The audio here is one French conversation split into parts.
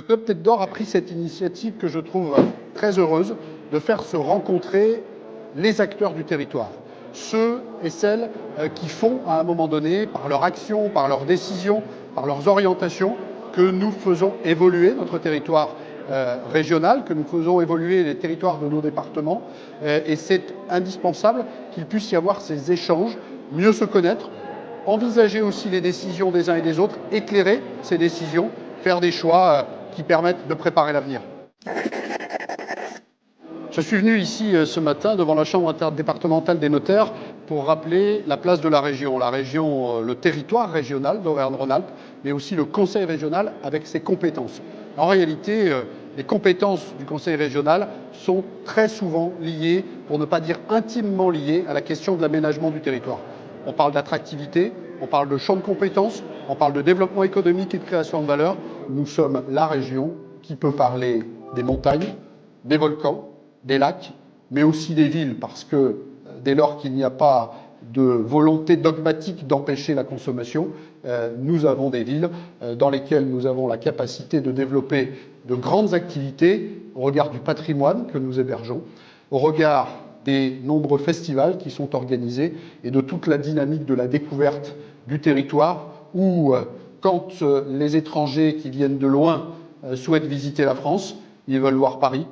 Club Tête d'Or a pris cette initiative que je trouve très heureuse de faire se rencontrer les acteurs du territoire. Ceux et celles qui font, à un moment donné, par leur action, par leurs décisions, par leurs orientations, que nous faisons évoluer notre territoire régional, que nous faisons évoluer les territoires de nos départements. Et c'est indispensable qu'il puisse y avoir ces échanges, mieux se connaître, envisager aussi les décisions des uns et des autres, éclairer ces décisions, faire des choix qui permettent de préparer l'avenir. Je suis venu ici ce matin devant la Chambre interdépartementale des notaires pour rappeler la place de la région, le territoire régional d'Auvergne-Rhône-Alpes, mais aussi le conseil régional avec ses compétences. En réalité, les compétences du conseil régional sont très souvent liées, pour ne pas dire intimement liées, à la question de l'aménagement du territoire. On parle d'attractivité, on parle de champ de compétences, on parle de développement économique et de création de valeur. Nous sommes la région qui peut parler des montagnes, des volcans, des lacs, mais aussi des villes, parce que dès lors qu'il n'y a pas de volonté dogmatique d'empêcher la consommation, nous avons des villes dans lesquelles nous avons la capacité de développer de grandes activités au regard du patrimoine que nous hébergeons, au regard des nombreux festivals qui sont organisés et de toute la dynamique de la découverte du territoire où, quand les étrangers qui viennent de loin souhaitent visiter la France, ils veulent voir Paris,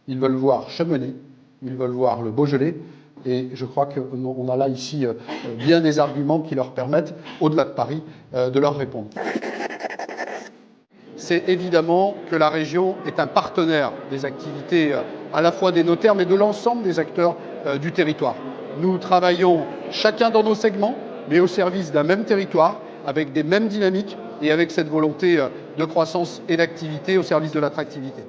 ils veulent voir Chamonix, ils veulent voir le Beaujolais. Et je crois qu'on a là ici bien des arguments qui leur permettent, au-delà de Paris, de leur répondre. C'est évidemment que la région est un partenaire des activités à la fois des notaires, mais de l'ensemble des acteurs du territoire. Nous travaillons chacun dans nos segments, mais au service d'un même territoire, avec des mêmes dynamiques et avec cette volonté de croissance et d'activité au service de l'attractivité.